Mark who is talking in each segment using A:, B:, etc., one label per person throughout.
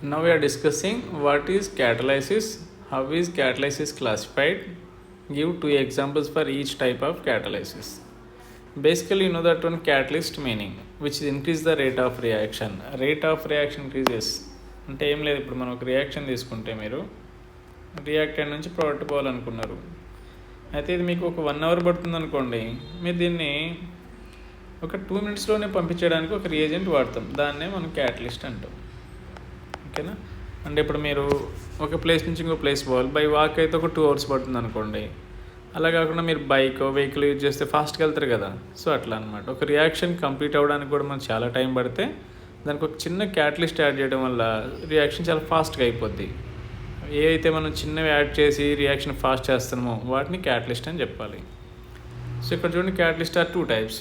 A: Now we are discussing what is catalysis, how is catalysis classified, give 2 examples for each type of catalysis. Basically, you know that one catalyst meaning, which increase the rate of reaction. Rate of reaction increases. అంటే ఏం లేదు, ఇప్పుడు మనం ఒక reaction తీసుకుంటే మీరు reactant నుంచి product పోవాలనుకున్నారు. అయితే ఇది మీకు ఒక 1 అవర్ పడుతుంది అనుకోండి, మీరు దీన్ని ఒక 2 మినిట్స్లోనే పంపించడానికి ఒక రియేజెంట్ వాడతాం. దాన్నే మనం క్యాటలిస్ట్ అంటాం. ఓకేనా? అంటే ఇప్పుడు మీరు ఒక ప్లేస్ నుంచి ఇంకో ప్లేస్ పోవాలి, బై వాక్ అయితే ఒక 2 అవర్స్ పడుతుంది అనుకోండి. అలా కాకుండా మీరు బైక్ వెహికల్ యూజ్ చేస్తే ఫాస్ట్గా వెళ్తారు కదా. సో అట్లా అనమాట. ఒక రియాక్షన్ కంప్లీట్ అవ్వడానికి కూడా మనకు చాలా టైం పడితే దానికి ఒక చిన్న క్యాటలిస్ట్ యాడ్ చేయడం వల్ల రియాక్షన్ చాలా ఫాస్ట్గా అయిపోద్ది. ఏ అయితే మనం చిన్నవి యాడ్ చేసి రియాక్షన్ ఫాస్ట్ చేస్తున్నామో వాటిని క్యాటలిస్ట్ అని చెప్పాలి. సో ఇక్కడ చూడండి, catalyst are 2 types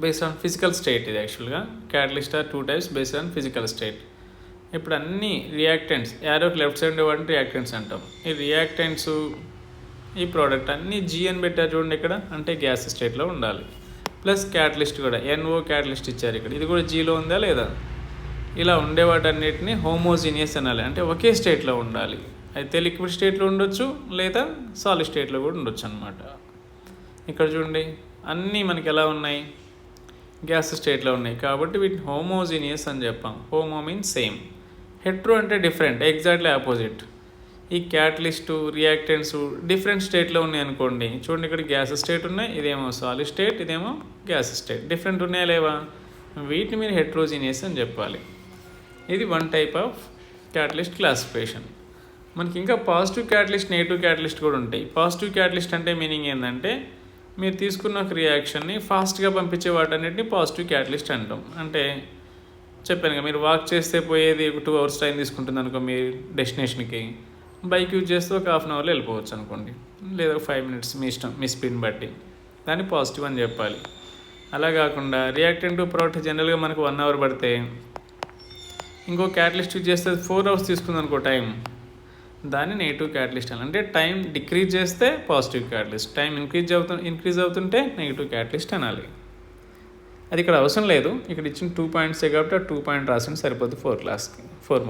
A: based on physical state. ఇది యాక్చువల్గా catalyst are 2 types based on physical state. ఇప్పుడు అన్ని రియాక్టెంట్స్ యారోకి లెఫ్ట్ సైడ్ వాటిని రియాక్టెంట్స్ అంటాం. ఈ రియాక్టెంట్స్ ఈ ప్రోడక్ట్ అన్నీ జీ అని పెట్టారు చూడండి ఇక్కడ, అంటే గ్యాస్ స్టేట్లో ఉండాలి. ప్లస్ క్యాటలిస్ట్ కూడా ఎన్ఓ క్యాటలిస్ట్ ఇచ్చారు ఇక్కడ, ఇది కూడా జీలో ఉందా లేదా. ఇలా ఉండే వాటన్నిటిని హోమోజీనియస్ అనాలి, అంటే ఒకే స్టేట్లో ఉండాలి. అయితే లిక్విడ్ స్టేట్లో ఉండొచ్చు లేదా సాలిడ్ స్టేట్లో కూడా ఉండొచ్చు అనమాట. ఇక్కడ చూడండి, అన్నీ మనకి ఎలా ఉన్నాయి, గ్యాస్ స్టేట్లో ఉన్నాయి కాబట్టి వీటిని హోమోజీనియస్ అని చెప్పాం. హోమో మీన్స్ సేమ్, హెట్రో అంటే డిఫరెంట్, ఎగ్జాక్ట్లీ ఆపోజిట్. ఈ క్యాటలిస్టు రియాక్టెంట్స్ డిఫరెంట్ స్టేట్లో ఉన్నాయి అనుకోండి, చూడండి ఇక్కడ గ్యాస్ స్టేట్ ఉన్నాయి, ఇదేమో సాలిడ్ స్టేట్, ఇదేమో గ్యాస్ స్టేట్. డిఫరెంట్ ఉన్నాయా లేవా, వీటిని మీరు హెట్రోజీనియస్ అని చెప్పాలి. ఇది 1 type ఆఫ్ క్యాటలిస్ట్ క్లాసిఫికేషన్. మనకి ఇంకా పాజిటివ్ క్యాటలిస్ట్, నెగిటివ్ క్యాటలిస్ట్ కూడా ఉంటాయి. పాజిటివ్ క్యాటలిస్ట్ అంటే మీనింగ్ ఏంటంటే మీరు తీసుకున్న ఒక రియాక్షన్ని ఫాస్ట్గా పంపించే వాటన్నిటిని పాజిటివ్ క్యాటలిస్ట్ అంటాం. అంటే చెప్పాను కదా, మీరు వాక్ చేస్తే పోయేది ఒక 2 hours టైం తీసుకుంటుంది అనుకో మీ డెస్టినేషన్కి, బైక్ యూజ్ చేస్తే ఒక 1/2 hourలో వెళ్ళిపోవచ్చు అనుకోండి, లేదా 5 minutes మీ ఇష్టం, మీ స్పీడ్ని బట్టి. దాన్ని పాజిటివ్ అని చెప్పాలి. అలా కాకుండా రియాక్టెంట్ ప్రోడక్ట్ జనరల్గా మనకు 1 hour పడితే ఇంకో క్యాటలిస్ట్ యూజ్ చేస్తే 4 hours తీసుకుంది అనుకో టైం, దాన్ని నెగిటివ్ క్యాటలిస్ట్ అని. అంటే టైం డిక్రీజ్ చేస్తే పాజిటివ్ క్యాటలిస్ట్, టైం ఇంక్రీజ్ అవుతుంటే నెగిటివ్ క్యాటలిస్ట్ అనాలి. అది ఇక్కడ అవసరం లేదు, ఇక్కడ ఇచ్చిన 2 points కాబట్టి ఆ 2 point రాసిన సరిపోతుంది 4 classకి 4 marks.